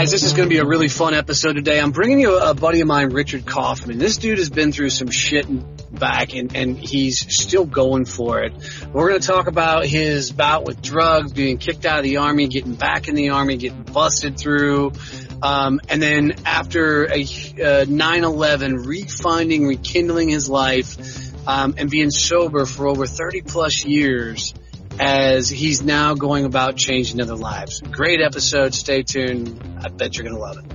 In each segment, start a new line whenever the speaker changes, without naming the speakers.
guys, this is going to be a really fun episode today. I'm bringing you a buddy of mine, Richard Kaufman. This dude has been through some shit back, and he's still going for it. We're going to talk about his bout with drugs, being kicked out of the Army, getting back in the Army, getting busted through, and then after a 9/11, rekindling his life, and being sober for over 30 plus years, as he's now going about changing other lives. Great episode. Stay tuned. I bet you're going to love it.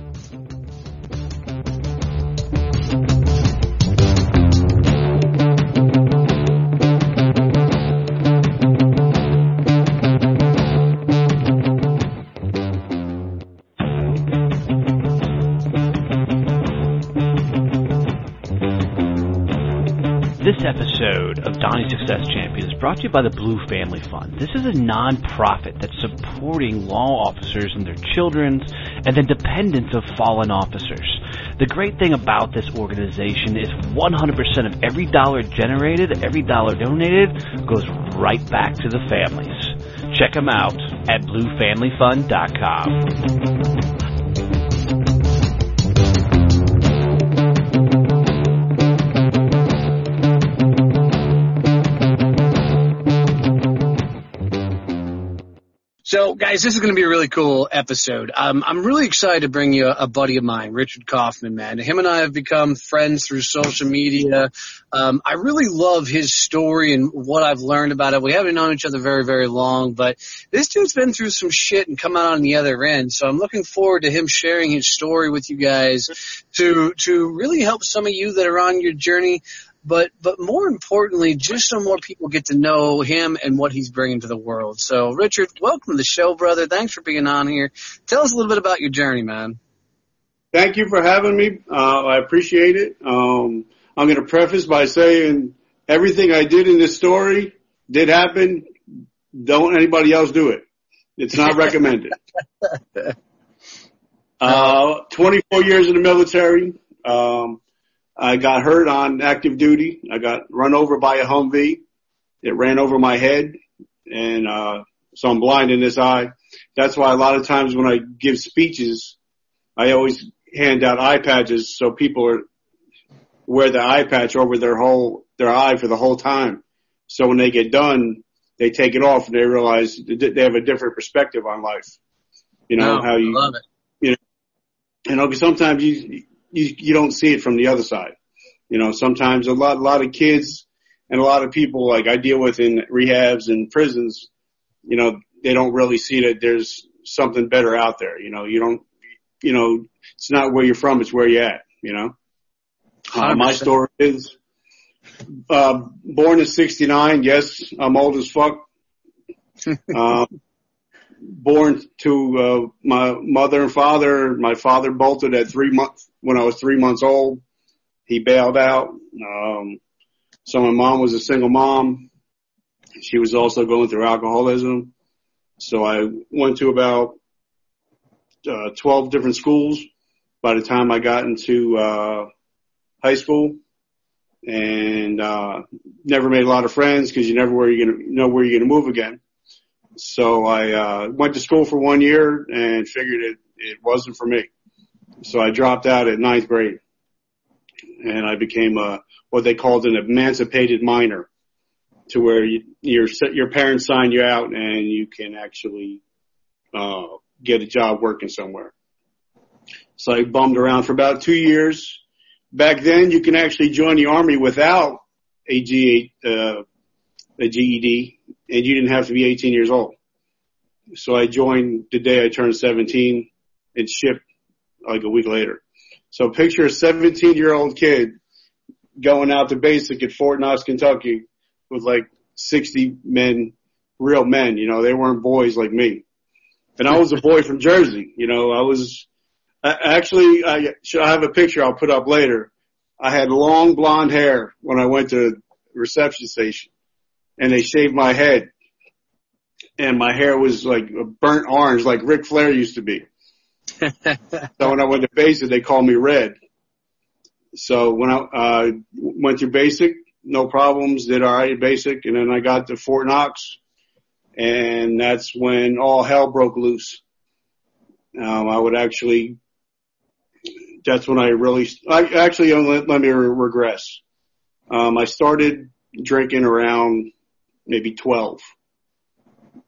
This episode of Donnie Success Champion is brought to you by the Blue Family Fund. This is a non-profit that's supporting law officers and their children and the dependents of fallen officers. The great thing about this organization is 100% of every dollar generated, every dollar donated, goes right back to the families. Check them out at bluefamilyfund.com.
So, guys, this is going to be a really cool episode. I'm really excited to bring you a buddy of mine, Richard Kaufman, man. Him and I have become friends through social media. I really love his story and what I've learned about it. We haven't known each other very, very long, but this dude's been through some shit and come out on the other end. So I'm looking forward to him sharing his story with you guys to really help some of you that are on your journey. But more importantly, just so more people get to know him and what he's bringing to the world. So, Richard, welcome to the show, brother. Thanks for being on here. Tell us a little bit about your journey, man.
Thank you for having me. I appreciate it. I'm going to preface by saying everything I did in this story did happen. Don't anybody else do it. It's not recommended. 24 years in the military. I got hurt on active duty. I got run over by a Humvee. It ran over my head, and so I'm blind in this eye. That's why a lot of times when I give speeches, I always hand out eye patches so people wear the eye patch over their eye for the whole time. So when they get done, they take it off and they realize they have a different perspective on life. You know, how you
love it.
You know, because sometimes you don't see it from the other side. You know, sometimes a lot of kids and a lot of people like I deal with in rehabs and prisons, you know, they don't really see that there's something better out there. You know, it's not where you're from, it's where you're at, you know. My story is, born in 69. Yes, I'm old as fuck. Born to my mother and father. My father bolted at 3 months when I was 3 months old. He bailed out. So my mom was a single mom. She was also going through alcoholism. So I went to about 12 different schools by the time I got into high school, and never made a lot of friends because you never know where you're going to move again. So I went to school for 1 year and figured it wasn't for me. So I dropped out at 9th grade, and I became what they called an emancipated minor, to where your parents sign you out and you can actually get a job working somewhere. So I bummed around for about 2 years. Back then, you can actually join the Army without a GED, and you didn't have to be 18 years old. So I joined the day I turned 17 and shipped like a week later. So picture a 17-year-old kid going out to basic at Fort Knox, Kentucky with like 60 men, real men, you know, they weren't boys like me. And I was a boy from Jersey, you know, I have a picture I'll put up later. I had long blonde hair when I went to the reception station, and they shaved my head, and my hair was like a burnt orange, like Ric Flair used to be. So when I went to basic, they called me Red. So when I went through basic, no problems, did all right at basic, and then I got to Fort Knox, and that's when all hell broke loose. I would actually, that's when let me regress. I started drinking around maybe 12.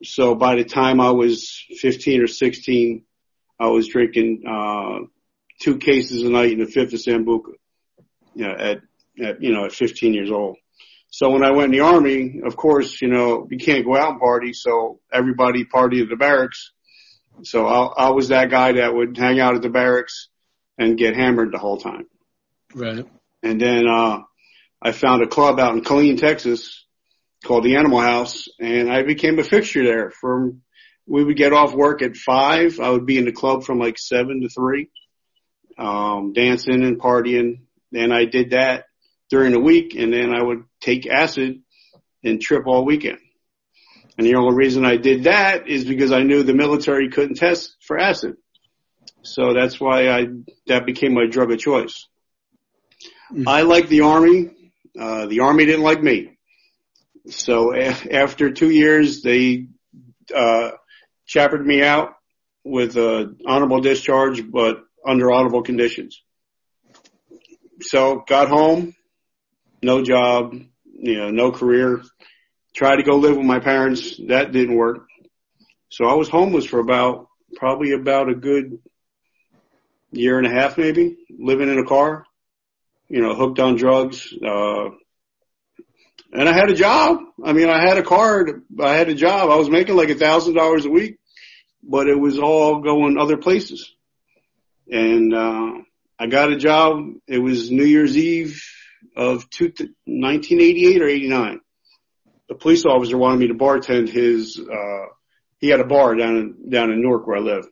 So by the time I was 15 or 16, I was drinking 2 cases a night and a fifth of Sambuca, at 15 years old. So when I went in the Army, of course, you can't go out and party, so everybody partied at the barracks. So I was that guy that would hang out at the barracks and get hammered the whole time.
Right.
And then I found a club out in Killeen, Texas called the Animal House, and I became a fixture there. We would get off work at 5. I would be in the club from like 7 to 3, dancing and partying. And I did that during the week, and then I would take acid and trip all weekend. And the only reason I did that is because I knew the military couldn't test for acid. So that's why that became my drug of choice. Mm-hmm. I liked the Army. The Army didn't like me. So after 2 years, they chappered me out with honorable discharge, but under honorable conditions. So got home, no job, no career. Tried to go live with my parents. That didn't work. So I was homeless for probably about a good year and a half, maybe, living in a car, hooked on drugs. And I had a job. I mean, I had a card. I had a job. I was making like $1,000 a week, but it was all going other places. And I got a job. It was New Year's Eve of 1988 or 89. The police officer wanted me to bartend he had a bar down in Newark where I live.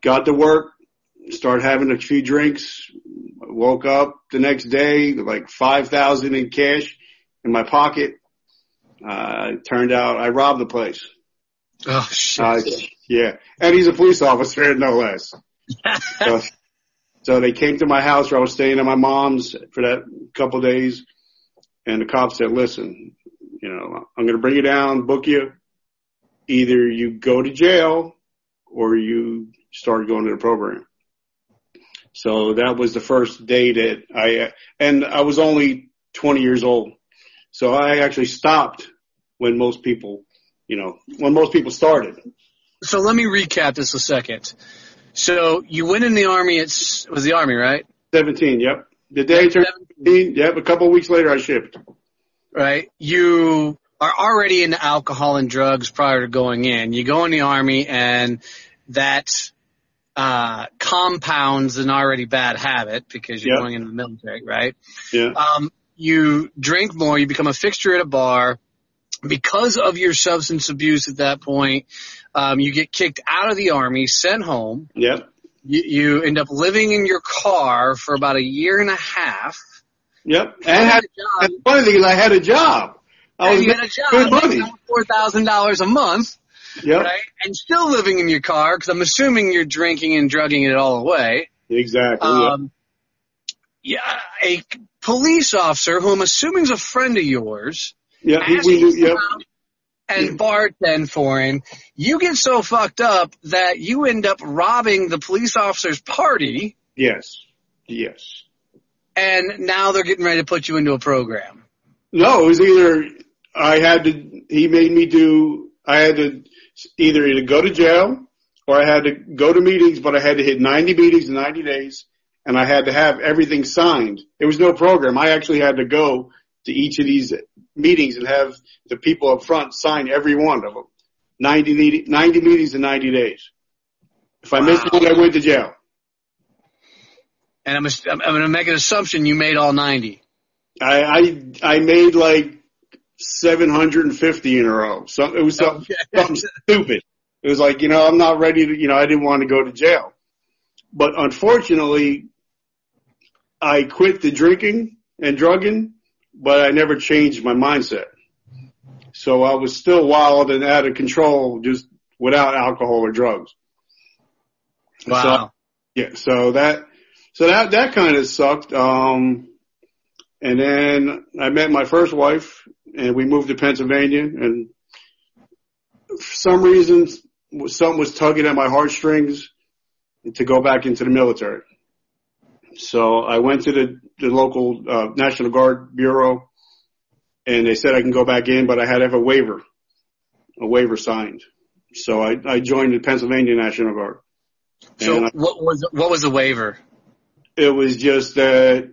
Got to work, started having a few drinks, woke up the next day with like $5,000 in cash in my pocket. Turned out I robbed the place.
Oh shit.
Yeah. And he's a police officer, no less. So they came to my house where I was staying at my mom's for that couple of days. And the cop said, listen, I'm going to bring you down, book you. Either you go to jail or you start going to the program. So that was the first day that I was only 20 years old. So I actually stopped when most people started.
So let me recap this a second. So you went in the Army, it was the Army, right?
17, yep. The day I turned 17, yep, a couple of weeks later I shipped. Right.
You are already into alcohol and drugs prior to going in. You go in the Army and that compounds an already bad habit because you're going into the military, right?
Yeah.
You drink more, you become a fixture at a bar. Because of your substance abuse at that point, you get kicked out of the Army, sent home.
Yep.
You end up living in your car for about a year and a half.
Yep. And the funny thing is I had a job.
You had a job making $4,000 a month.
Yep.
Right? And still living in your car because I'm assuming you're drinking and drugging it all away.
Exactly.
A police officer who I'm assuming is a friend of yours.
Yeah,
and bartend for him. You get so fucked up that you end up robbing the police officer's party.
Yes.
And now they're getting ready to put you into a program.
No, it was either I had to either go to jail or I had to go to meetings, but I had to hit 90 meetings in 90 days and I had to have everything signed. There was no program. I actually had to go to each of these meetings and have the people up front sign every one of them. 90 meetings in 90 days. If I missed one, I went to jail.
And I'm going to make an assumption you made all 90.
I made like 750 in a row. So it was something stupid. It was like, I'm not ready to, I didn't want to go to jail. But unfortunately, I quit the drinking and drugging, but I never changed my mindset. So I was still wild and out of control just without alcohol or drugs.
Wow.
So that kind of sucked. And then I met my first wife and we moved to Pennsylvania, and for some reason something was tugging at my heartstrings to go back into the military. So I went to the local National Guard Bureau, and they said I can go back in, but I had to have a waiver signed. So I joined the Pennsylvania National Guard.
So what was the waiver?
It was just that,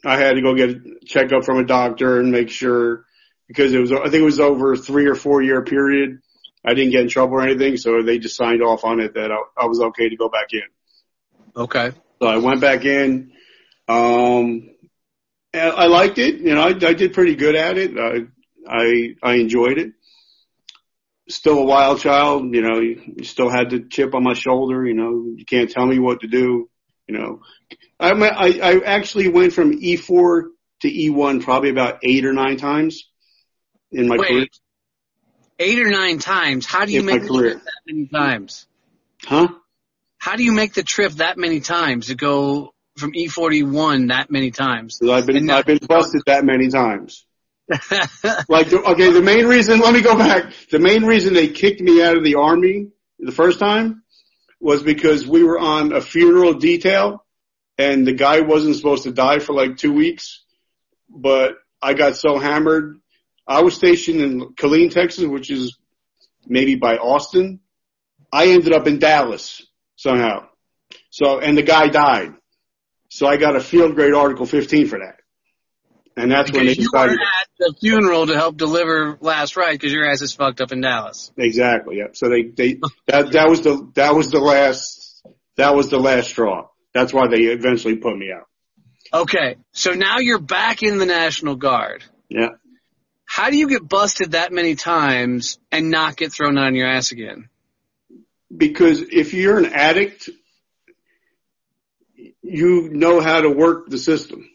I had to go get a checkup from a doctor and make sure, because I think it was over a 3 or 4 year period. I didn't get in trouble or anything, so they just signed off on it that I was okay to go back in.
Okay.
So I went back in. And I liked it. I did pretty good at it. I enjoyed it. Still a wild child, you still had the chip on my shoulder, you can't tell me what to do, I actually went from E4 to E1 probably about 8 or 9 times in my career.
8 or 9 times? How do you make the trip that many times?
Huh?
How do you make the trip that many times to go from E4 to E1 that many times?
I've been busted that many times. The main reason, let me go back. The main reason they kicked me out of the Army the first time was because we were on a funeral detail and the guy wasn't supposed to die for like 2 weeks, but I got so hammered. I was stationed in Killeen, Texas, which is maybe by Austin. I ended up in Dallas somehow. And the guy died. So I got a field grade Article 15 for that. And that's when they decided.
You were at the funeral to help deliver last rite because your ass is fucked up in Dallas.
Exactly. Yeah. So that was the last straw. That's why they eventually put me out.
Okay. So now you're back in the National Guard.
Yeah.
How do you get busted that many times and not get thrown on your ass again?
Because if you're an addict, you know how to work the system.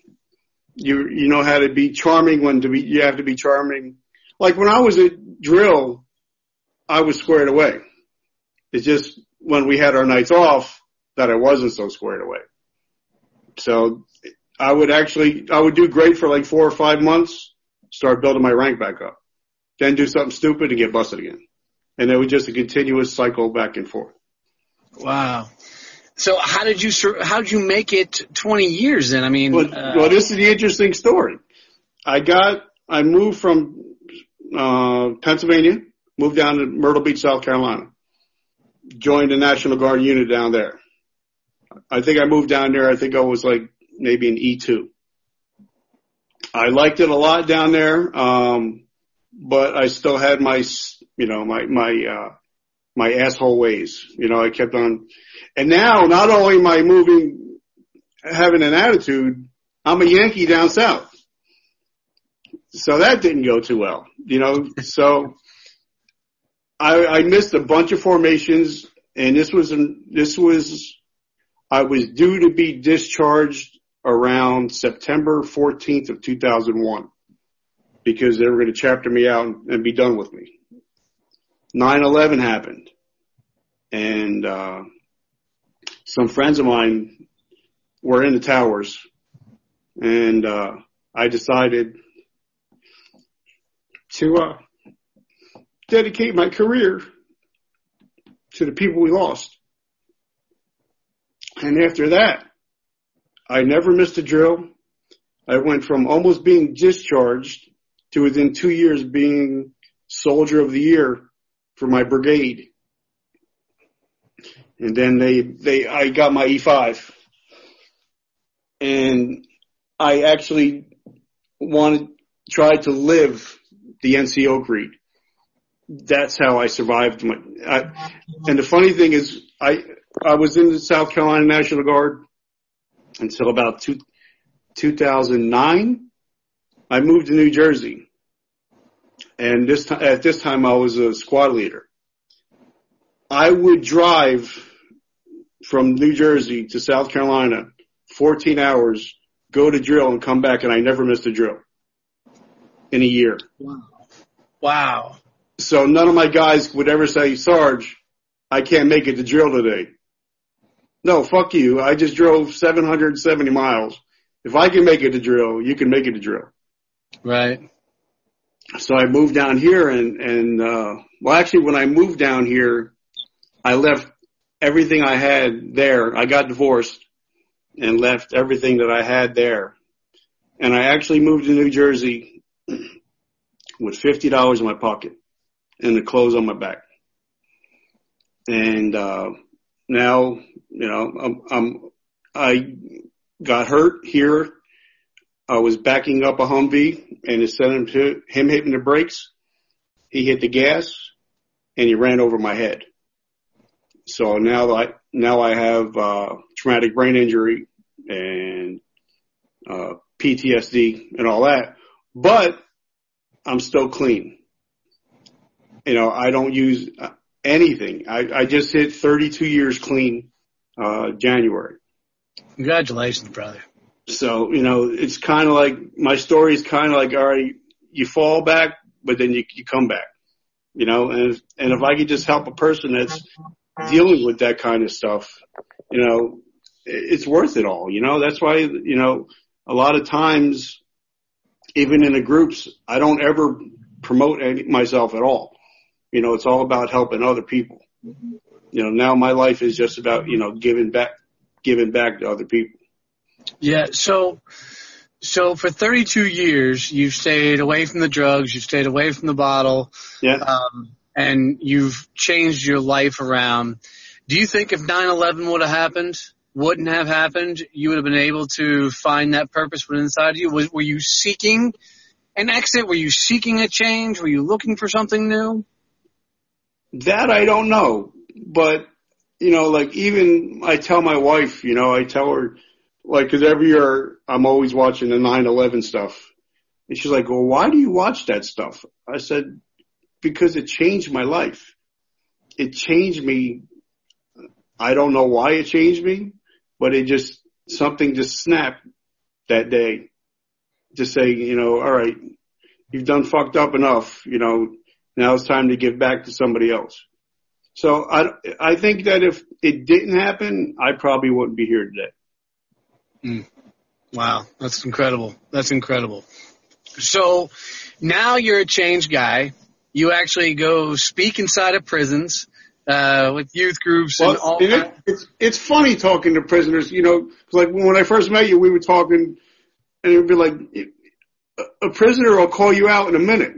You know how to be charming you have to be charming. Like when I was at drill, I was squared away. It's just when we had our nights off that I wasn't so squared away. So I would do great for like 4 or 5 months, start building my rank back up, then do something stupid and get busted again. And it was just a continuous cycle back and forth.
Wow. So how did you make it 20 years then? I mean,
well, this is the interesting story. I moved from Pennsylvania, moved down to Myrtle Beach, South Carolina, joined the National Guard unit down there. I think I moved down there. I think I was like maybe an E2. I liked it a lot down there, but I still had my asshole ways. I kept on. And now, not only am I having an attitude, I'm a Yankee down south. So that didn't go too well, So I missed a bunch of formations, and I was due to be discharged around September 14th of 2001 because they were going to chapter me out and be done with me. 9/11 happened, and some friends of mine were in the towers, and I decided to dedicate my career to the people we lost. And after that, I never missed a drill. I went from almost being discharged to within 2 years being Soldier of the Year for my brigade. And then I got my E5. And I actually tried to live the NCO creed. That's how I survived. And the funny thing is, I was in the South Carolina National Guard until about 2009. I moved to New Jersey. And at this time I was a squad leader. I would drive from New Jersey to South Carolina, 14 hours, go to drill and come back, and I never missed a drill in a year.
Wow.
So none of my guys would ever say, Sarge, I can't make it to drill today. No, fuck you. I just drove 770 miles. If I can make it to drill, you can make it to drill.
Right.
So I moved down here well, actually when I moved down here, I left everything I had there. I got divorced and left everything that I had there. And I actually moved to New Jersey with $50 in my pocket and the clothes on my back. And, now, you know, I got hurt here. I was backing up a Humvee and instead of him hitting the brakes, he hit the gas and he ran over my head. So now I have, traumatic brain injury and, PTSD and all that, but I'm still clean. You know, I don't use anything. I just hit 32 years clean, January.
Congratulations, brother.
So, you know, it's kind of like, my story is kind of like, all right, you fall back, but then you come back, you know, and if I could just help a person that's dealing with that kind of stuff, you know, it's worth it all, you know. That's why, you know, a lot of times, even in the groups, I don't ever promote myself at all. You know, it's all about helping other people. You know, now my life is just about, you know, giving back to other people.
Yeah. So for 32 years, you've stayed away from the drugs, you've stayed away from the bottle.
Yeah.
And you've changed your life around. Do you think if 9/11 wouldn't have happened, you would have been able to find that purpose within inside of you? Were you seeking an exit? Were you seeking a change? Were you looking for something new?
That I don't know. But, you know, like even I tell my wife, you know, I tell her, like, cause every year I'm always watching the 9/11 stuff. And she's like, well, why do you watch that stuff? I said, because it changed my life. It changed me. I don't know why it changed me, but something just snapped that day to say, you know, all right, you've done fucked up enough. You know, now it's time to give back to somebody else. So I think that if it didn't happen, I probably wouldn't be here today.
Wow. That's incredible. That's incredible. So now you're a changed guy. You actually go speak inside of prisons, with youth groups and all that.
It's funny talking to prisoners, you know, like when I first met you, we were talking and it would be like, a prisoner will call you out in a minute.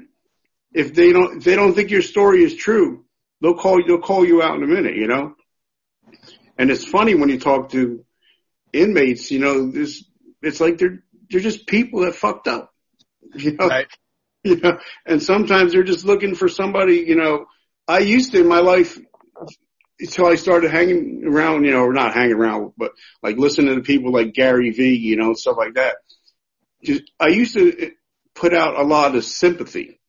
If they don't think your story is true, they'll call you out in a minute, you know? And it's funny when you talk to inmates, you know, it's like they're just people that fucked up, you know?
Right.
You know, and sometimes they're just looking for somebody, you know. I used to in my life until I started hanging around, you know, or not hanging around, but like listening to people like Gary V, you know, stuff like that. I used to put out a lot of sympathy,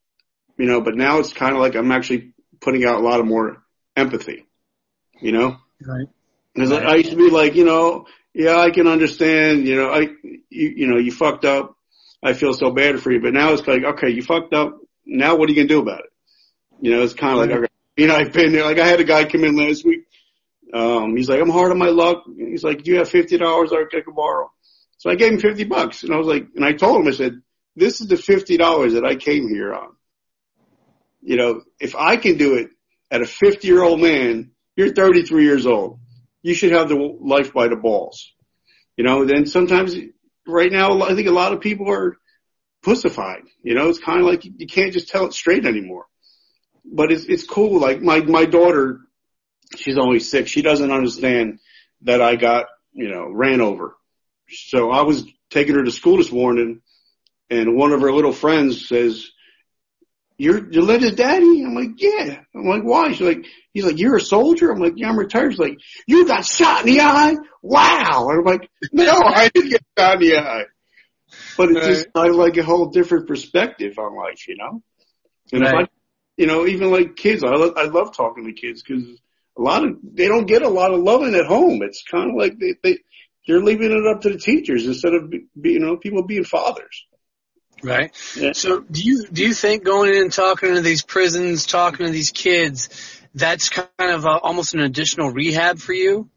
you know, but now it's kind of like I'm actually putting out a lot of more empathy, you know.
Right.
Because I used to be like, you know, yeah, I can understand, you know, you fucked up. I feel so bad for you. But now it's like, okay, you fucked up. Now what are you going to do about it? You know, it's kind of like, okay, you know, I've been there. Like I had a guy come in last week. He's like, I'm hard on my luck. He's like, do you have $50 I could borrow? So I gave him $50. And I was like, and I told him, I said, this is the $50 that I came here on. You know, if I can do it at a 50-year-old man, you're 33 years old. You should have the life by the balls. You know, then sometimes right now, I think a lot of people are pussified. You know, it's kind of like you can't just tell it straight anymore. But it's cool. Like my daughter, she's only 6. She doesn't understand that I got, you know, ran over. So I was taking her to school this morning and one of her little friends says, You're Linda's daddy? I'm like, yeah. I'm like, why? He's like, you're a soldier? I'm like, yeah, I'm retired. He's like, you got shot in the eye? Wow. And I'm like, no, I didn't get shot in the eye. But it's just kind of like a whole different perspective on life, you know? And if I, you know, even like kids, I love talking to kids because they don't get a lot of loving at home. It's kind of like they're leaving it up to the teachers instead of, you know, people being fathers.
Right.
Yeah.
So do you think going in and talking to these prisons, talking to these kids, that's kind of almost an additional rehab for you?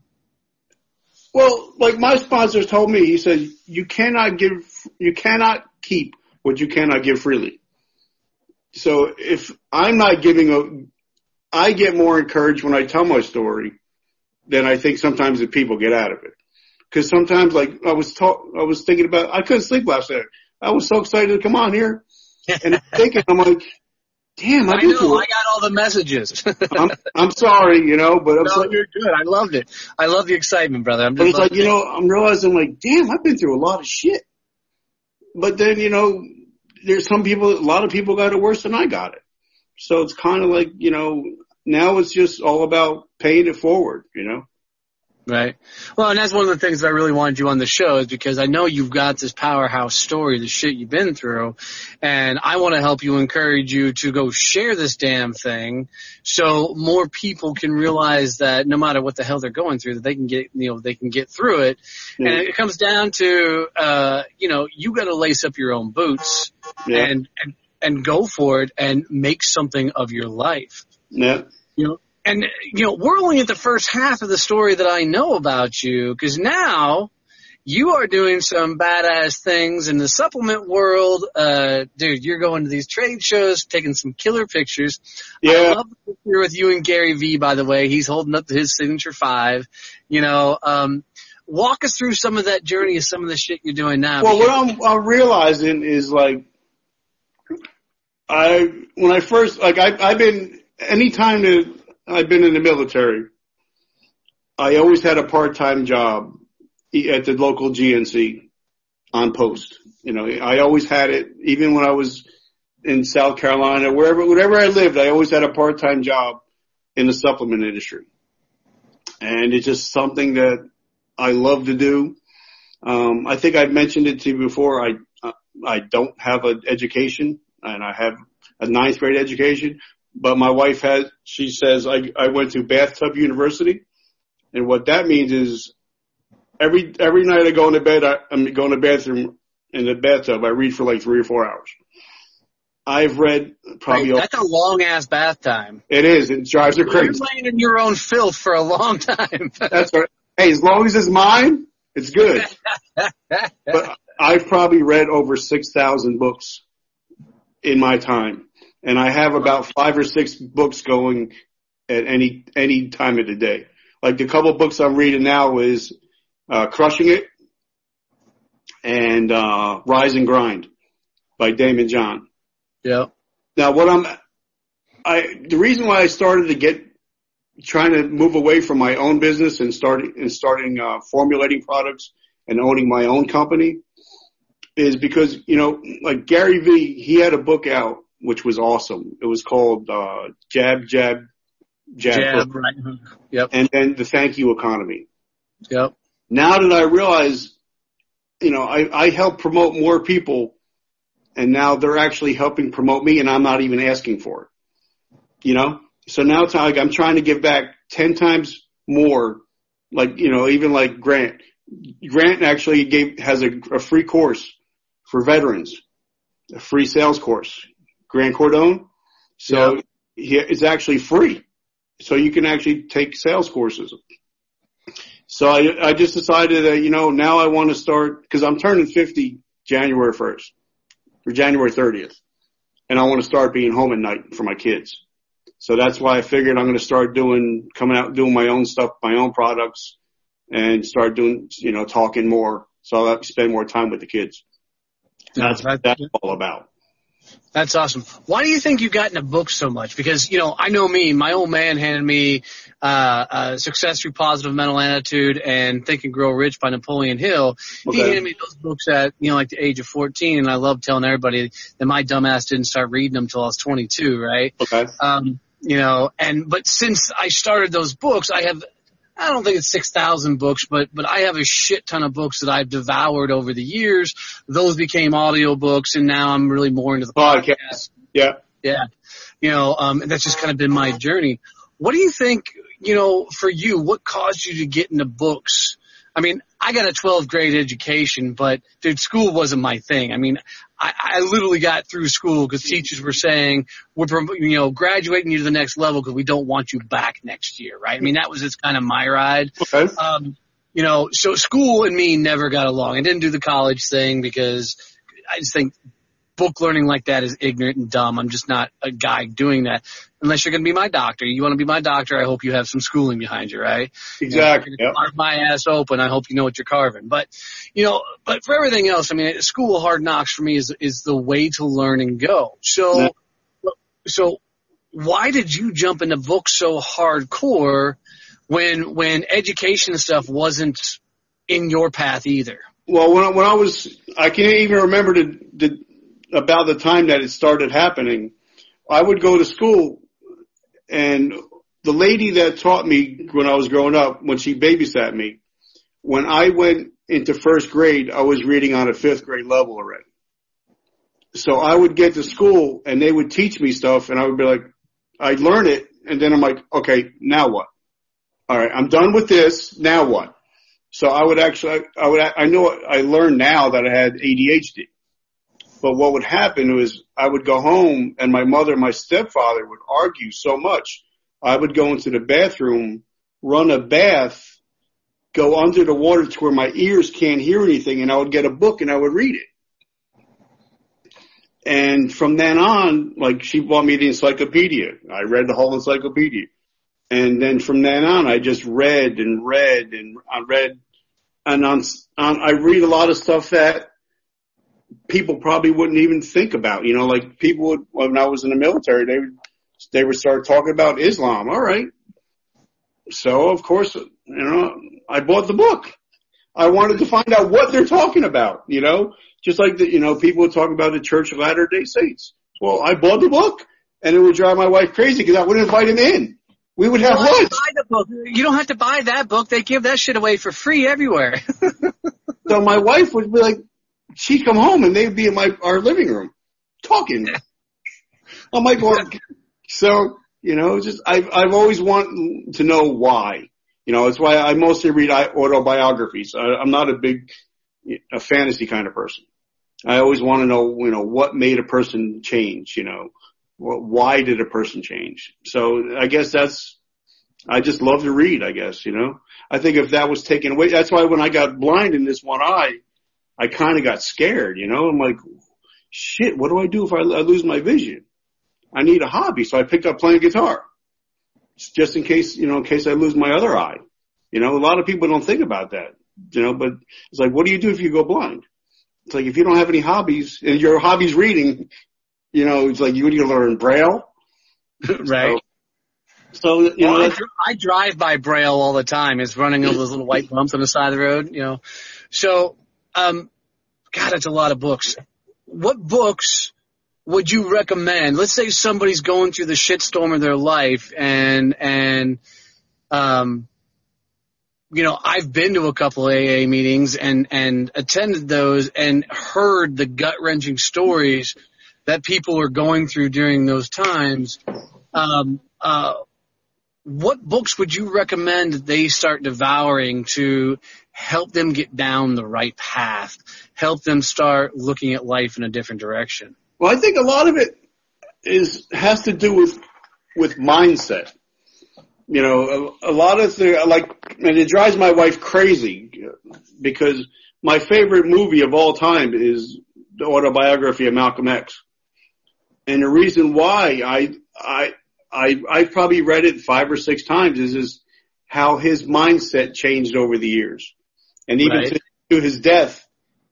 Well, like my sponsor told me, he said, you cannot keep what you cannot give freely. So if I'm not I get more encouraged when I tell my story than I think sometimes the people get out of it. Cause sometimes like I was thinking about, I couldn't sleep last night. I was so excited to come on here and I'm like, damn,
I know. I got all the messages.
I'm sorry, but
no, you're good. I loved it. I love the excitement, brother.
But it's like, I'm realizing like, damn, I've been through a lot of shit. But then, there's a lot of people got it worse than I got it. So it's kind of like, now it's just all about paying it forward,
Right. Well, and that's one of the things that I really wanted you on the show is because I know you've got this powerhouse story, the shit you've been through, and I want to help you, encourage you to go share this damn thing so more people can realize that no matter what the hell they're going through, that they can get through it. Yeah. And it comes down to, you got to lace up your own boots and go for it and make something of your life.
Yeah.
And, we're only at the first half of the story that I know about you, because now you are doing some badass things in the supplement world. Dude, you're going to these trade shows, taking some killer pictures. Yeah. I love the picture with you and Gary V, by the way. He's holding up his signature 5. Walk us through some of that journey of some of the shit you're doing now.
Well, what I'm realizing is like, anytime I've been in the military, I always had a part-time job at the local GNC on post. I always had it, even when I was in South Carolina, wherever I lived, I always had a part-time job in the supplement industry. And it's just something that I love to do. I think I've mentioned it to you before. I don't have an education, and I have a 9th grade education. But my wife she says I went to Bathtub University. And what that means is every night I go into bed, I'm going to the bathroom in the bathtub. I read for like 3 or 4 hours. I've read probably.
That's a long ass bath time.
It is. It drives her crazy.
You're laying in your own filth for a long time.
That's right. Hey, as long as it's mine, it's good. But I've probably read over 6,000 books in my time. And I have about 5 or 6 books going at any time of the day. Like the couple of books I'm reading now is Crushing It and Rise and Grind by Damon John.
Yeah.
Now the reason why I started to trying to move away from my own business and starting formulating products and owning my own company is because, like Gary V, he had a book out which was awesome. It was called Jab, Jab, Jab.
Right. Yep.
And then the Thank You Economy.
Yep. Now
that I realize, I help promote more people, and now they're actually helping promote me, and I'm not even asking for it. So now it's like I'm trying to give back 10 times more, like, even like Grant. Grant actually has a free course for veterans, a free sales course. Grant Cardone. So it's actually free. So you can actually take sales courses. So I just decided that, now I want to start, because I'm turning 50 January 1st or January 30th. And I want to start being home at night for my kids. So that's why I figured I'm going to start coming out, doing my own stuff, my own products, and start doing, talking more. So I'll have to spend more time with the kids. That's what that's all about.
That's awesome. Why do you think you got into books so much? Because, I know me, my old man handed me Success Through Positive Mental Attitude and Think and Grow Rich by Napoleon Hill. Okay. He handed me those books at, like the age of 14, and I love telling everybody that my dumbass didn't start reading them until I was 22, right?
Okay.
But since I started those books, I don't think it's 6,000 books, but I have a shit ton of books that I've devoured over the years. Those became audio books, and now I'm really more into the podcast.
Yeah.
Yeah. That's just kind of been my journey. What do you think, for you, what caused you to get into books? I mean, I got a 12th grade education, but dude, school wasn't my thing. I mean, I literally got through school because teachers were saying, we're, graduating you to the next level because we don't want you back next year, right? I mean, that was just kind of my ride.
Okay.
So school and me never got along. I didn't do the college thing because I just think book learning like that is ignorant and dumb. I'm just not a guy doing that. Unless you're going to be my doctor. You want to be my doctor, I hope you have some schooling behind you, right?
Exactly.
You know, carve my ass open, I hope you know what you're carving. But, you know, but for everything else, I mean, school of hard knocks for me is the way to learn and go. So why did you jump into books so hardcore when education and stuff wasn't in your path either?
Well, when I can't even remember about the time that it started happening. I would go to school, and the lady that taught me when I was growing up, when she babysat me, when I went into first grade, I was reading on a fifth grade level already. So I would get to school, and they would teach me stuff, and I would be like, I'd learn it, and then I'm like, okay, now what? All right, I'm done with this. Now what? So I learned now that I had ADHD. But what would happen was I would go home and my mother and my stepfather would argue so much. I would go into the bathroom, run a bath, go under the water to where my ears can't hear anything, and I would get a book and I would read it. And from then on, like, she bought me the encyclopedia. I read the whole encyclopedia. And then from then on, I just read and read and I read. And I read a lot of stuff that people probably wouldn't even think about. You know, like people would, when I was in the military, they would start talking about Islam. All right. So, of course, you know, I bought the book. I wanted to find out what they're talking about, you know, just like the, you know, people would talk about the Church of Latter-day Saints. Well, I bought the book, and it would drive my wife crazy because I wouldn't invite him in. We would have lunch.
Buy the book. You don't have to buy that book. They give that shit away for free everywhere.
So my wife would be like, she'd come home and they'd be in our living room talking. I'm like, well, so, you know, just, I've always wanted to know why. You know, it's why I mostly read autobiographies. I'm not a fantasy kind of person. I always want to know, you know, what made a person change, you know. Why did a person change? So I guess I just love to read, I guess, you know. I think if that was taken away, that's why when I got blind in this one eye, I kind of got scared, you know. I'm like, shit, what do I do if I lose my vision? I need a hobby. So I picked up playing guitar just in case, you know, in case I lose my other eye. You know, a lot of people don't think about that, you know, but it's like, what do you do if you go blind? It's like, if you don't have any hobbies and your hobby's reading, you know, it's like you need to learn Braille.
Right.
So you know,
I drive by Braille all the time. It's running over those little white bumps on the side of the road, you know. So, God, it's a lot of books. What books would you recommend? Let's say somebody's going through the shitstorm of their life and you know, I've been to a couple AA meetings and attended those and heard the gut-wrenching stories that people are going through during those times. What books would you recommend that they start devouring to help them get down the right path, help them start looking at life in a different direction?
Well, I think a lot of it has to do with mindset. You know, a lot of and it drives my wife crazy because my favorite movie of all time is the autobiography of Malcolm X. And the reason why I've probably read it 5 or 6 times is how his mindset changed over the years. And even to his death,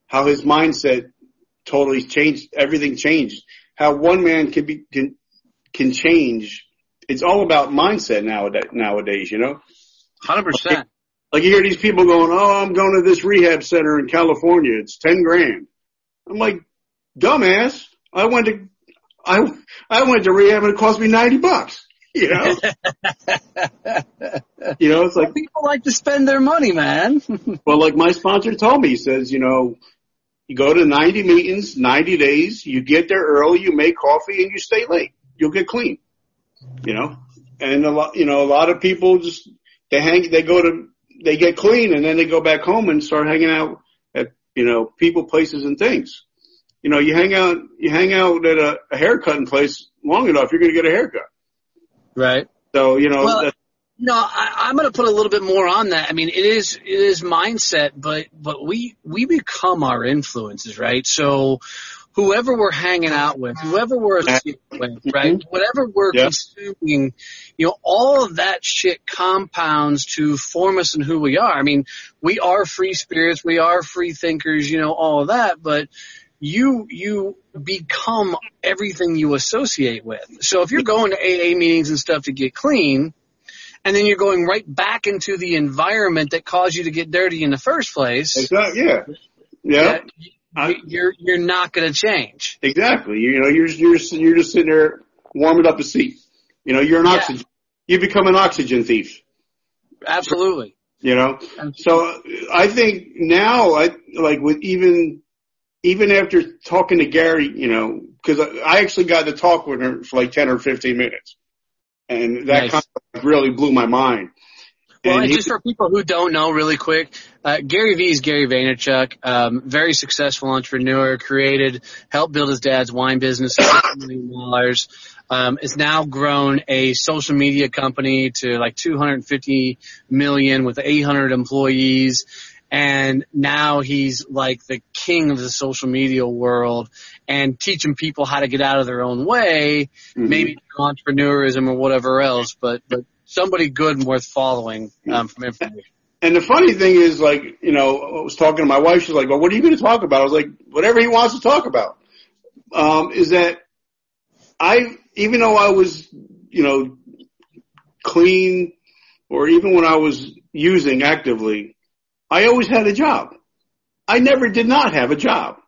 how his mindset totally changed, everything changed. How one man can change. It's all about mindset nowadays, you know?
100%.
Like you hear these people going, oh, I'm going to this rehab center in California. It's $10,000. I'm like, dumbass. I went to rehab and it cost me $90, you know? You know, it's like.
People like to spend their money, man.
Well, like my sponsor told me, he says, you know, you go to 90 meetings, 90 days, you get there early, you make coffee and you stay late. You'll get clean, you know? And a lot of people just, they get clean and then they go back home and start hanging out at, you know, people, places and things. You know, you hang out at a haircutting place long enough, you're going to get a haircut.
Right.
So, you know.
Well, no, I'm going to put a little bit more on that. I mean, it is mindset, but we become our influences, right? So whoever we're hanging out with, whoever we're associated with, right? Whatever we're consuming, all of that shit compounds to form us in who we are. I mean, we are free spirits, we are free thinkers, all of that, but you become everything you associate with. So if you're going to AA meetings and stuff to get clean, and then you're going right back into the environment that caused you to get dirty in the first place.
Exactly. Yeah.
You're not going to change.
Exactly. You're just sitting there warming up a seat. You're an oxygen. You become an oxygen thief.
Absolutely.
So I think now, with even after talking to Gary, because I actually got to talk with her for like 10 or 15 minutes. And that kind of really blew my mind.
Well, and just for people who don't know really quick, Gary V is Gary Vaynerchuk, very successful entrepreneur, helped build his dad's wine business, $6 million. It's now grown a social media company to like 250 million with 800 employees. And now he's like the king of the social media world and teaching people how to get out of their own way, maybe through entrepreneurism or whatever else, but somebody good and worth following from information.
And the funny thing is, I was talking to my wife. She's like, well, what are you going to talk about? I was like, whatever he wants to talk about. Is that even though I was, clean, or even when I was using actively, I always had a job. I never did not have a job.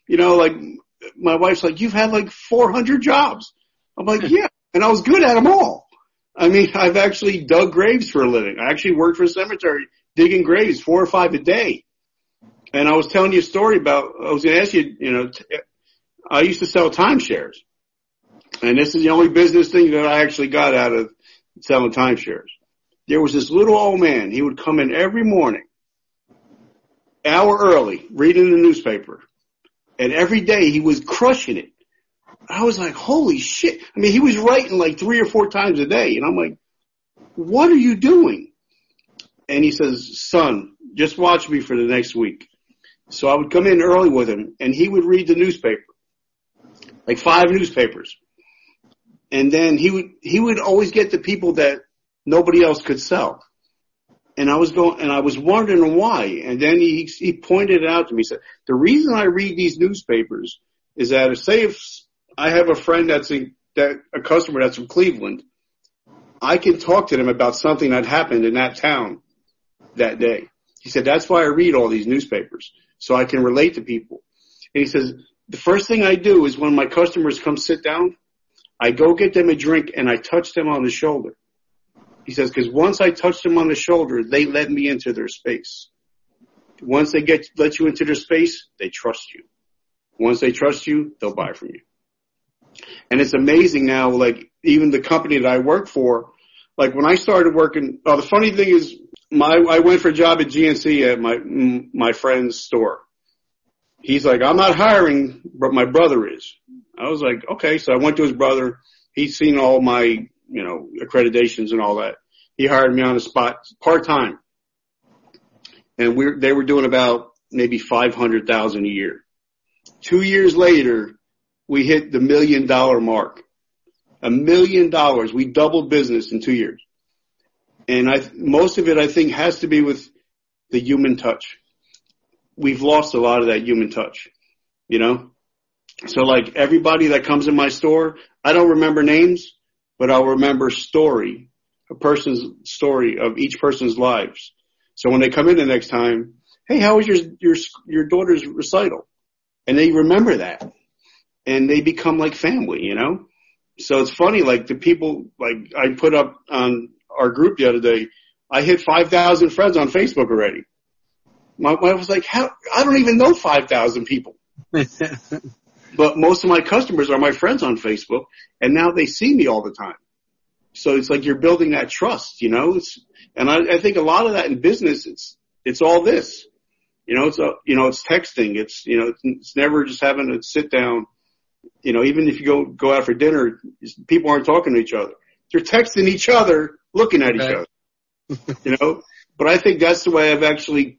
My wife's like, you've had like 400 jobs. I'm like, yeah. And I was good at them all. I mean, I've actually dug graves for a living. I actually worked for a cemetery digging graves 4 or 5 a day. And I was telling you a story I was going to ask you, I used to sell timeshares. And this is the only business thing that I actually got out of selling timeshares. There was this little old man. He would come in every morning, hour early, reading the newspaper. And every day he was crushing it. I was like, holy shit. I mean, he was writing like 3 or 4 times a day. And I'm like, what are you doing? And he says, son, just watch me for the next week. So I would come in early with him and he would read the newspaper, like 5 newspapers. And then he would always get the people that nobody else could sell. And I was wondering why. And then he pointed it out to me. He said, the reason I read these newspapers is that if I have a friend a customer that's from Cleveland, I can talk to them about something that happened in that town that day. He said, that's why I read all these newspapers, so I can relate to people. And he says, the first thing I do is when my customers come sit down, I go get them a drink and I touch them on the shoulder. He says, because once I touch them on the shoulder, they let me into their space. Once they let you into their space, they trust you. Once they trust you, they'll buy from you. And it's amazing now, like even the company that I work for, like when I started working, the funny thing is I went for a job at GNC at my friend's store. He's like, I'm not hiring, but my brother is. I was like, okay. So I went to his brother. He's seen all my, accreditations and all that. He hired me on the spot part-time. And they were doing about maybe $500,000 a year. 2 years later, we hit the $1 million mark. $1 million. We doubled business in 2 years. And most of it, I think, has to be with the human touch. We've lost a lot of that human touch, So like everybody that comes in my store, I don't remember names, but I'll remember a person's story of each person's lives. So when they come in the next time, hey, how was your daughter's recital? And they remember that. And they become like family, So it's funny, like the people, like I put up on our group the other day, I hit 5,000 friends on Facebook already. My wife was like, I don't even know 5,000 people. But most of my customers are my friends on Facebook, and now they see me all the time. So it's like you're building that trust, And I think a lot of that in business, it's all this. It's texting. It's never just having to sit down. Even if you go out for dinner, people aren't talking to each other. They're texting each other, looking at each other. But I think that's the way I've actually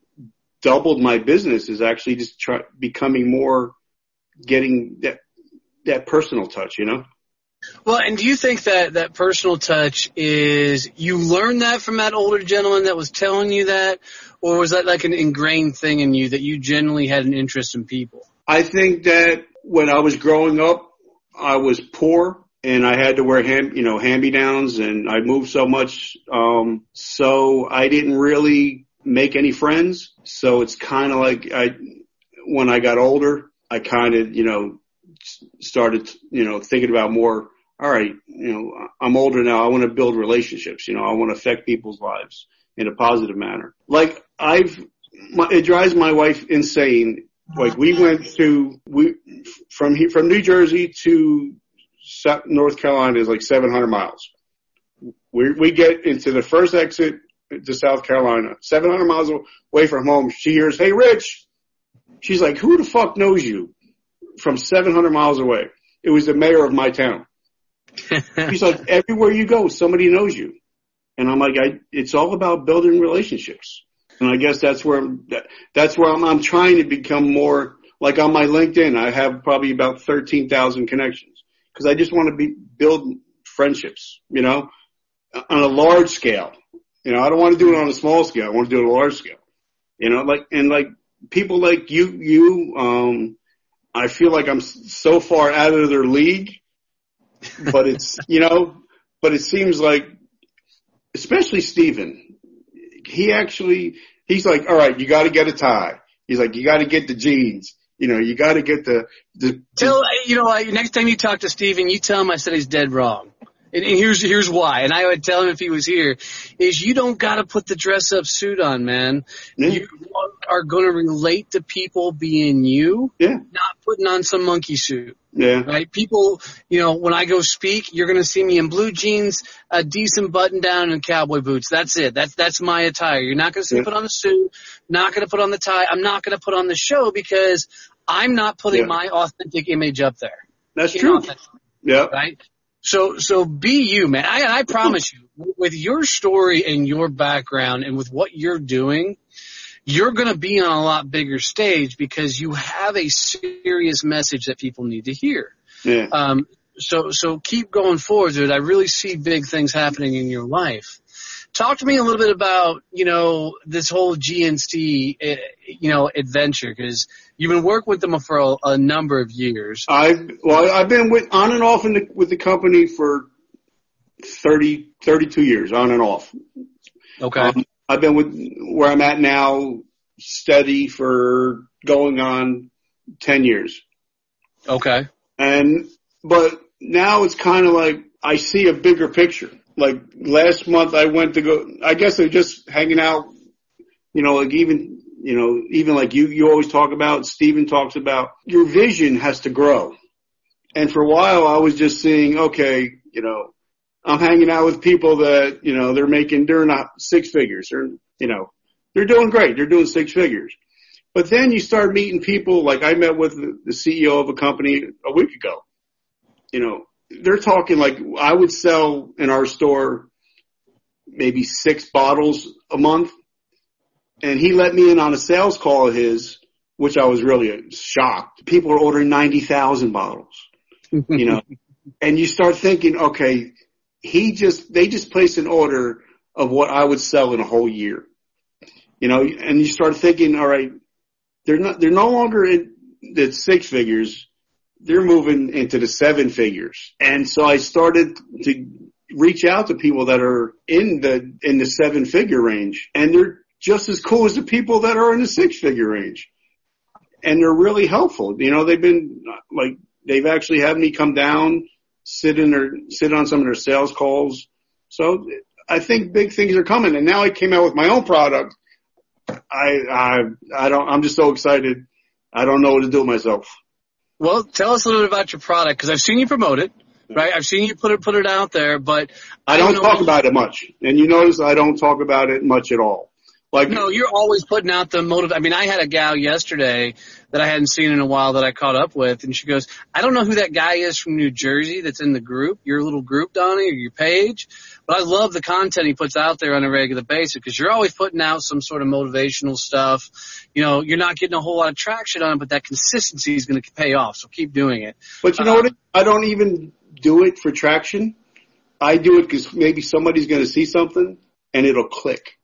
doubled my business, is actually just becoming more getting that personal touch, you know?
Well, and do you think that personal touch is, you learned that from that older gentleman that was telling you that, or was that like an ingrained thing in you that you genuinely had an interest in people?
I think that when I was growing up, I was poor and I had to wear hand-me-downs, and I moved so much. So I didn't really make any friends. So it's kind of like when I got older, I kind of, started, thinking about more, all right, I'm older now. I want to build relationships. I want to affect people's lives in a positive manner. Like it drives my wife insane. Like we went from New Jersey to North Carolina is like 700 miles. We get into the first exit to South Carolina, 700 miles away from home. She hears, "Hey, Rich." She's like, "Who the fuck knows you?" From 700 miles away. It was the mayor of my town. He's like, everywhere you go, somebody knows you. And I'm like, it's all about building relationships. And I guess that's where I'm trying to become more, like on my LinkedIn, I have probably about 13,000 connections, because I just want to build friendships, on a large scale. I don't want to do it on a small scale. I want to do it on a large scale, like people like you, I feel like I'm so far out of their league, but it's, but it seems like, especially Steven, he's like, all right, you got to get a tie. He's like, you got to get the jeans. You got to get
next time you talk to Steven, you tell him I said he's dead wrong. And here's why. And I would tell him if he was here, is you don't got to put the dress up suit on, man. Yeah. You are going to relate to people being you, not putting on some monkey suit.
Yeah.
Right? People, when I go speak, you're going to see me in blue jeans, a decent button down, and cowboy boots. That's it. That's my attire. You're not going to see me put on a suit, not going to put on the tie. I'm not going to put on the show, because I'm not putting my authentic image up there.
That's true. Yeah.
Right? So be you, man. I promise you, with your story and your background and with what you're doing, you're going to be on a lot bigger stage, because you have a serious message that people need to hear.
Yeah.
So keep going forward, dude. I really see big things happening in your life. Talk to me a little bit about, this whole GNC, adventure, because you've been working with them for a number of years.
I've been on and off with the company for 32 years, on and off.
Okay.
I've been with where I'm at now steady for going on 10 years.
Okay.
But now it's kind of like I see a bigger picture. Like last month I went to go, I guess they're just hanging out, like even like you always talk about, Steven talks about, your vision has to grow. And for a while I was just seeing, okay, I'm hanging out with people that, they're not six figures, or, they're doing great. They're doing six figures. But then you start meeting people, like I met with the CEO of a company a week ago. They're talking like I would sell in our store maybe 6 bottles a month. And he let me in on a sales call of his, which I was really shocked. People are ordering 90,000 bottles, and you start thinking, okay, they just placed an order of what I would sell in a whole year, and you start thinking, all right, they're no longer in the 6 figures. They're moving into the 7 figures. And so I started to reach out to people that are in the 7-figure range, and they're just as cool as the people that are in the 6-figure range. And they're really helpful. They've been like, they've actually had me come down, sit on some of their sales calls. So I think big things are coming. And now I came out with my own product. I'm just so excited. I don't know what to do with myself.
Well, tell us a little bit about your product, because I've seen you promote it, right? I've seen you put it out there, but
I don't talk about it much. And you notice I don't talk about it much at all. Like,
no, you're always putting out the motive. I mean, I had a gal yesterday that I hadn't seen in a while that I caught up with, and she goes, I don't know who that guy is from New Jersey that's in the group, your little group, Donnie, or your page, but I love the content he puts out there on a regular basis because you're always putting out some sort of motivational stuff. You know, you're not getting a whole lot of traction on it, but that consistency is going to pay off, so keep doing it.
But you know what? I don't even do it for traction. I do it because maybe somebody's going to see something and it'll click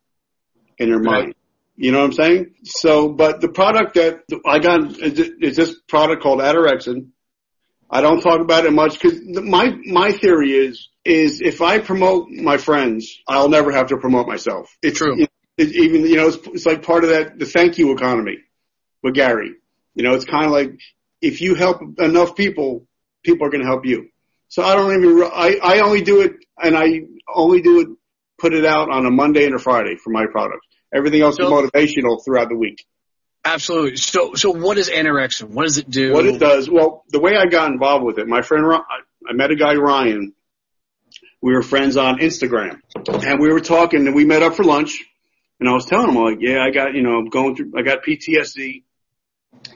in their mind.
Right.
You know what I'm saying? So, but the product that I got is this product called Addict. I don't talk about it much because my theory is if I promote my friends, I'll never have to promote myself.
It's true.
It's like part of the thank you economy with Gary. You know, it's kind of like if you help enough people, people are going to help you. So I only do it, and I only do it, put it out on a Monday and a Friday for my product. Everything else is motivational throughout the week.
Absolutely. So what is anorexia? What does it do?
What it does, well, the way I got involved with it, my friend, I met a guy, Ryan. We were friends on Instagram, and we were talking, and we met up for lunch, and I was telling him, like, yeah, I got PTSD,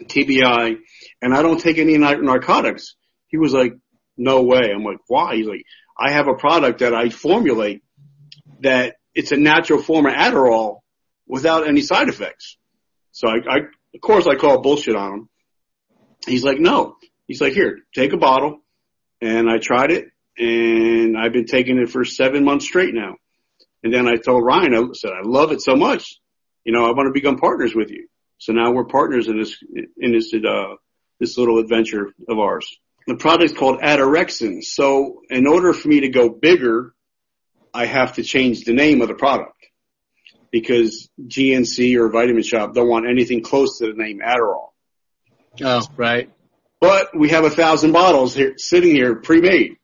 TBI, and I don't take any narcotics. He was like, no way. I'm like, why? He's like, I have a product that I formulate that it's a natural form of Adderall without any side effects. So of course I call bullshit on him. He's like, no. He's like, here, take a bottle. And I tried it, and I've been taking it for 7 months straight now. And then I told Ryan, I said, I love it so much. You know, I want to become partners with you. So now we're partners in this little adventure of ours. The product is called Addict. So in order for me to go bigger, I have to change the name of the product because GNC or Vitamin Shop don't want anything close to the name Adderall.
Oh, right.
But we have 1,000 bottles here sitting here pre-made.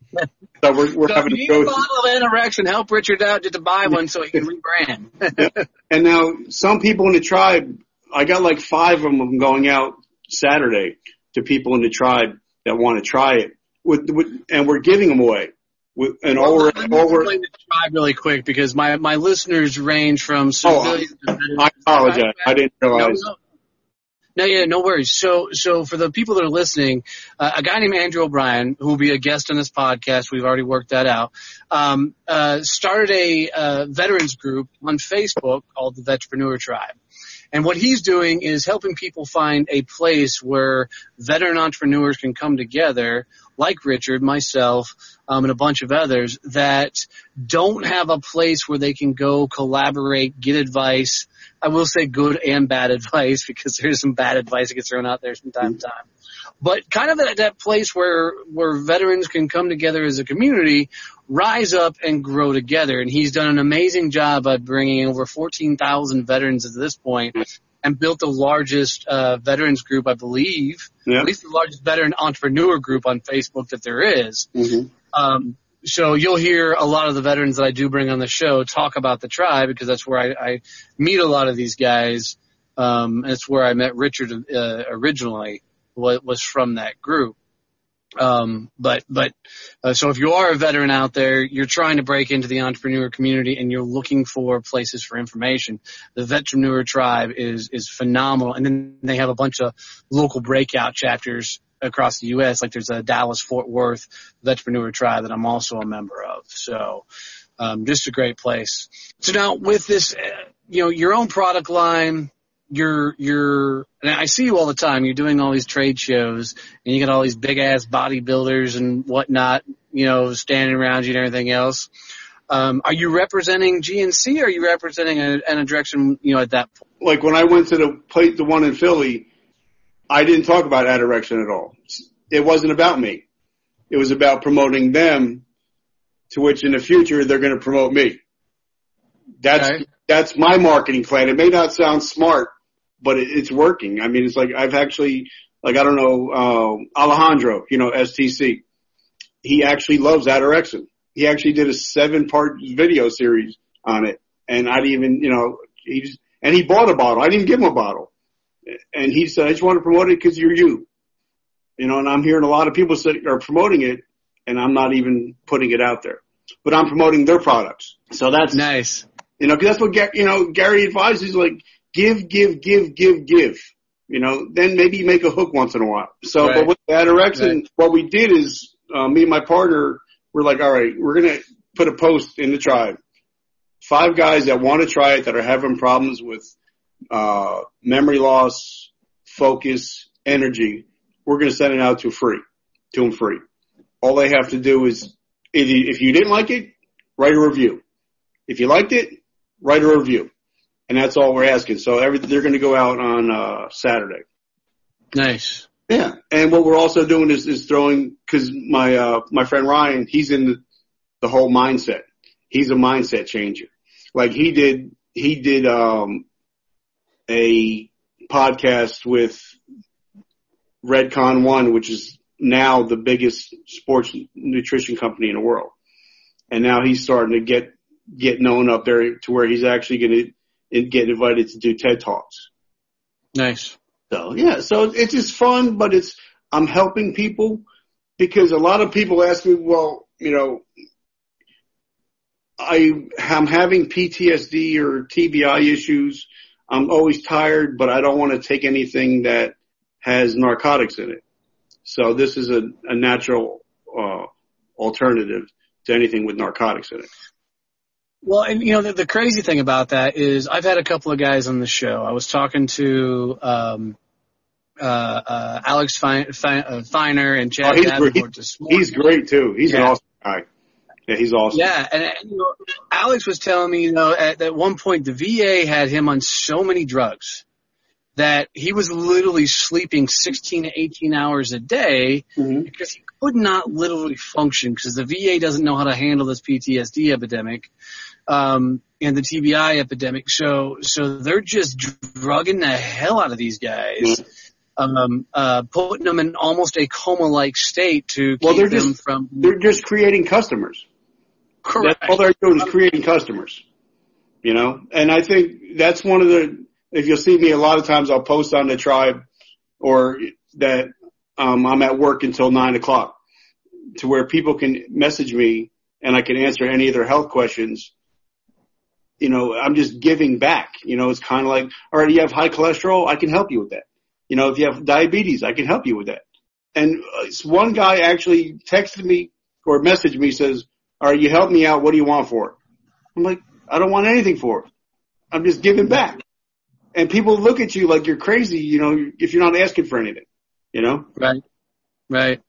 So we're
so
having
if you
to
need
go
a bottle of Addict and help Richard out just to buy one so he can rebrand.
Yeah. And now some people in the tribe, I got like 5 of them going out Saturday to people in the tribe that want to try it and we're giving them away. Let me explain the
tribe really quick because my listeners range from civilians.
I apologize. I didn't realize.
No worries. So for the people that are listening, a guy named Andrew O'Brien, who will be a guest on this podcast, we've already worked that out, started a veterans group on Facebook called the Vetrepreneur Tribe. And what he's doing is helping people find a place where veteran entrepreneurs can come together, like Richard, myself, and a bunch of others that don't have a place where they can go collaborate, get advice. I will say good and bad advice because there's some bad advice that gets thrown out there from time to time. But kind of that place where veterans can come together as a community, rise up and grow together. And he's done an amazing job at bringing over 14,000 veterans at this point and built the largest veterans group, I believe, at least the largest veteran entrepreneur group on Facebook that there is. Mm-hmm. So you'll hear a lot of the veterans that I do bring on the show talk about the tribe because that's where I meet a lot of these guys. And it's where I met Richard originally. Was from that group. So if you are a veteran out there, you're trying to break into the entrepreneur community and you're looking for places for information, the Vetrepreneur Tribe is phenomenal. And then they have a bunch of local breakout chapters across the U.S. Like there's a Dallas-Fort Worth Vetrepreneur Tribe that I'm also a member of. So, just a great place. So now with this, your own product line, and I see you all the time. You're doing all these trade shows, and you got all these big ass bodybuilders and whatnot, standing around you and everything else. Are you representing GNC? Or are you representing a direction, at that point?
Like when I went to the one in Philly, I didn't talk about Addict at all. It wasn't about me. It was about promoting them, to which in the future they're going to promote me. That's my marketing plan. It may not sound smart, but it's working. I mean, it's like I've actually, I don't know, Alejandro, STC. He actually loves Addict. He actually did a 7-part video series on it. And I didn't even, and he bought a bottle. I didn't give him a bottle. And he said, I just want to promote it because you're you. And I'm hearing a lot of people are promoting it, and I'm not even putting it out there. But I'm promoting their products. So that's
nice.
You know, 'cause that's what, Gary advises, like, give. You know, then maybe you make a hook once in a while. So, right. But with Addict, what we did is, me and my partner were like, all right, we're going to put a post in the tribe. 5 guys that want to try it, that are having problems with, memory loss, focus, energy. We're going to send it out to them free. All they have to do is, if you didn't like it, write a review. If you liked it, write a review. And that's all we're asking. So they're going to go out on Saturday.
Nice.
Yeah. And what we're also doing is throwing, because my friend Ryan, he's in the whole mindset. He's a mindset changer. Like he did a podcast with Redcon One, which is now the biggest sports nutrition company in the world. And now he's starting to get known up there to where he's actually going to get invited to do TED Talks.
Nice.
So yeah, so it's just fun, but I'm helping people, because a lot of people ask me, well, you know, I'm having PTSD or TBI issues. I'm always tired, but I don't want to take anything that has narcotics in it. So this is a natural alternative to anything with narcotics in it.
Well, and you know, the crazy thing about that is I've had a couple of guys on the show. I was talking to Alex Feiner and Chad Davenport this morning.
He's great too. He's an awesome guy. Yeah, he's awesome.
Yeah, and you know, Alex was telling me, you know, at one point the VA had him on so many drugs that he was literally sleeping 16 to 18 hours a day because he could not literally function, because the VA doesn't know how to handle this PTSD epidemic and the TBI epidemic. So they're just drugging the hell out of these guys, putting them in almost a coma-like state to keep them from.
They're just creating customers.
Correct.
All they're doing is creating customers, you know. And I think that's one of the. If you'll see me, a lot of times I'll post on the tribe, or that I'm at work until 9:00, to where people can message me and I can answer any of their health questions. You know, I'm just giving back. You know, it's kind of like, all right, you have high cholesterol, I can help you with that. You know, if you have diabetes, I can help you with that. And one guy actually texted me or messaged me, says, all right, you help me out. What do you want for it? I'm like, I don't want anything for it. I'm just giving back. And people look at you like you're crazy, you know, if you're not asking for anything, you know?
Right.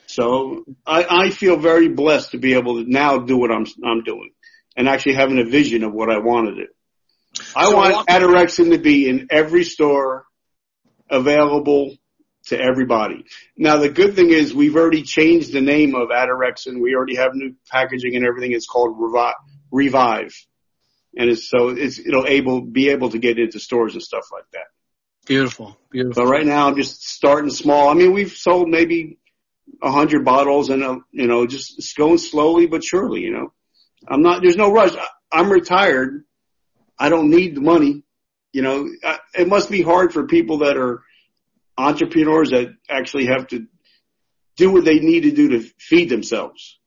So I feel very blessed to be able to now do what I'm doing, and actually having a vision of what I want to do. I want Addict to be in every store, available to everybody. Now, the good thing is we've already changed the name of Addict, and we already have new packaging and everything. It's called Revive. And it'll be able to get into stores and stuff like that.
Beautiful.
So right now I'm just starting small. I mean, we've sold maybe 100 bottles, and you know, just going slowly but surely. You know, there's no rush. I'm retired. I don't need the money. You know, it must be hard for people that are entrepreneurs that actually have to do what they need to do to feed themselves.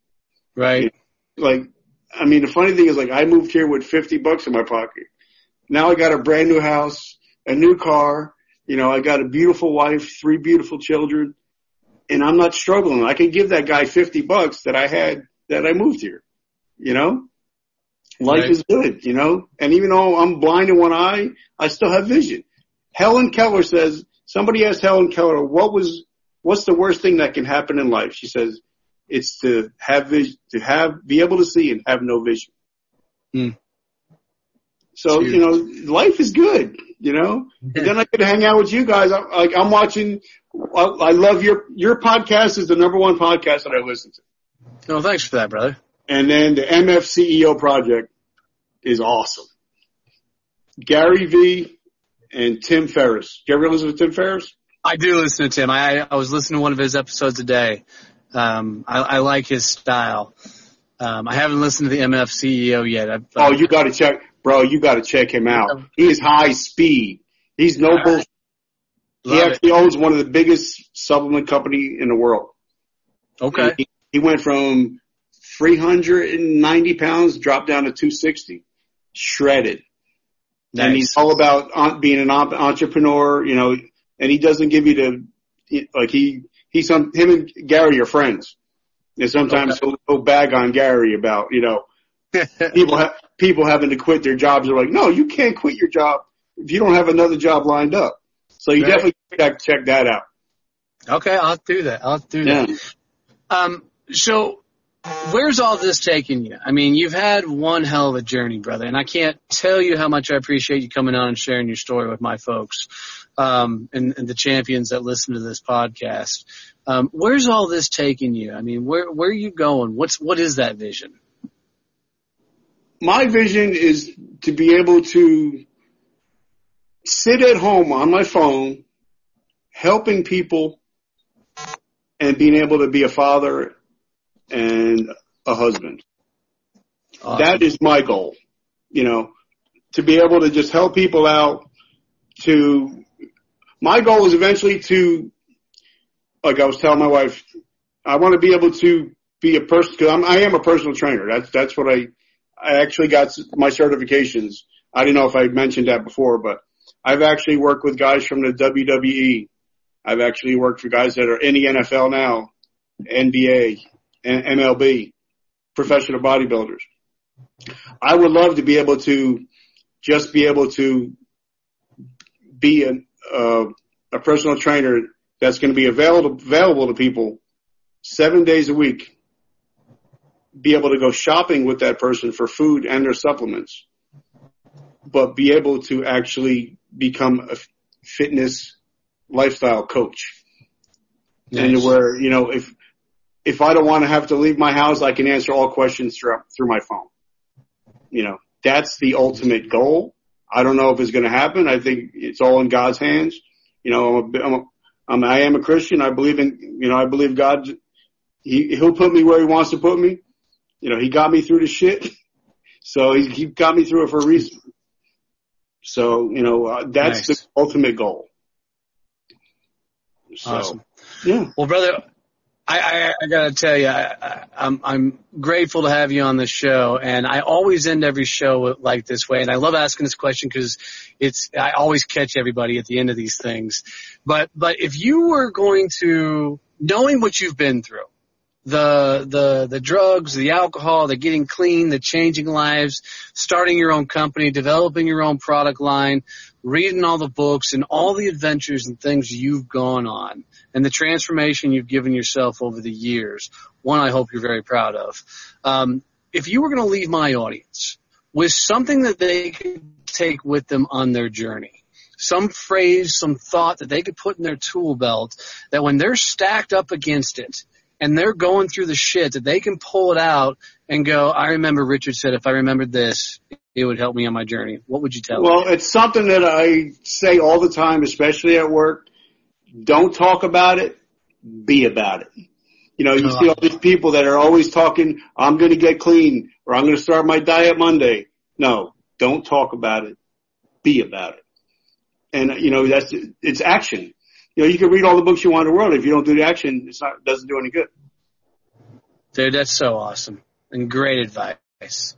Right.
Like, I mean, the funny thing is, like, I moved here with $50 in my pocket. Now I got a brand new house, a new car. You know, I got a beautiful wife, 3 beautiful children, and I'm not struggling. I can give that guy $50 that I had that I moved here. You know, life is good. You know, and even though I'm blind in one eye, I still have vision. Helen Keller says, somebody asked Helen Keller, what's the worst thing that can happen in life? She says, it's to have vision, be able to see and have no vision. So, you know, life is good, you know, and then I could hang out with you guys. I'm watching, I love your podcast is the #1 podcast that I listen to.
Oh, thanks for that, brother.
And then the MF CEO project is awesome. Gary V and Tim Ferriss. Do you ever listen to Tim Ferriss?
I do listen to Tim. I was listening to one of his episodes a day. I like his style. I haven't listened to the MF CEO yet.
You got to check, bro. You got to check him out. He is high speed. He's no bullshit. He actually owns one of the biggest supplement company in the world.
Okay.
He went from 390 pounds, dropped down to 260. shredded.
Nice.
And he's all about being an entrepreneur, you know, and he doesn't give you him and Gary are friends. And sometimes he'll bag on Gary about, you know, people having to quit their jobs. They're like, no, you can't quit your job if you don't have another job lined up. So you definitely got to check that out.
Okay, I'll do that. So where's all this taking you? I mean, you've had one hell of a journey, brother, and I can't tell you how much I appreciate you coming on and sharing your story with my folks, and the champions that listen to this podcast. Where's all this taking you? I mean, where are you going? What is that vision?
My vision is to be able to sit at home on my phone, helping people and being able to be a father and a husband. Awesome. That is my goal, you know, to be able to just help people out. My goal is eventually to, like I was telling my wife, I want to be able to be a person, because I am a personal trainer. That's what I actually got my certifications. I didn't know if I mentioned that before, but I've actually worked with guys from the WWE. I've actually worked for guys that are in the NFL now, NBA, and MLB, professional bodybuilders. I would love to be able to just be able to be a personal trainer that's going to be available to people 7 days a week, be able to go shopping with that person for food and their supplements, but be able to actually become a fitness lifestyle coach. Nice. And where, you know, if I don't want to have to leave my house, I can answer all questions through my phone. You know, that's the ultimate goal. I don't know if it's going to happen. I think it's all in God's hands. You know, I am a Christian. I believe God, he'll put me where he wants to put me. You know, he got me through the shit. So he got me through it for a reason. So, you know, that's nice. The ultimate goal. So,
awesome.
Yeah.
Well, brother, I gotta tell you, I'm grateful to have you on the show, and I always end every show like this way, and I love asking this question because I always catch everybody at the end of these things. But if you were going to, knowing what you've been through, the drugs, the alcohol, the getting clean, the changing lives, starting your own company, developing your own product line, reading all the books and all the adventures and things you've gone on and the transformation you've given yourself over the years, one I hope you're very proud of. If you were going to leave my audience with something that they could take with them on their journey, some phrase, some thought that they could put in their tool belt that when they're stacked up against it, and they're going through the shit, that they can pull it out and go, I remember Richard said if I remembered this, it would help me on my journey. What would you tell them?
Well, it's something that I say all the time, especially at work. Don't talk about it. Be about it. You know, you see all these people that are always talking, I'm going to get clean or I'm going to start my diet Monday. No, don't talk about it. Be about it. And, you know, it's action. You know, you can read all the books you want in the world. If you don't do the action, it doesn't do any good.
Dude, that's so awesome and great advice.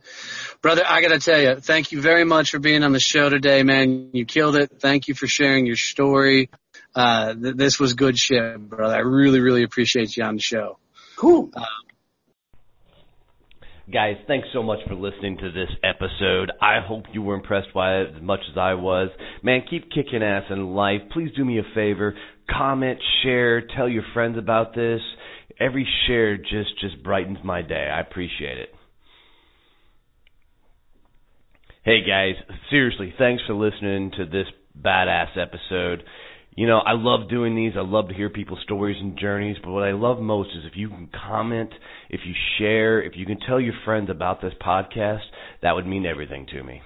Brother, I got to tell you, thank you very much for being on the show today, man. You killed it. Thank you for sharing your story. This was good shit, brother. I really, really appreciate you on the show.
Cool.
Guys, thanks so much for listening to this episode. I hope you were impressed by it as much as I was. Man, keep kicking ass in life. Please do me a favor. Comment, share, tell your friends about this. Every share just brightens my day. I appreciate it. Hey, guys, seriously, thanks for listening to this badass episode. You know, I love doing these. I love to hear people's stories and journeys. But what I love most is if you can comment, if you share, if you can tell your friends about this podcast, that would mean everything to me.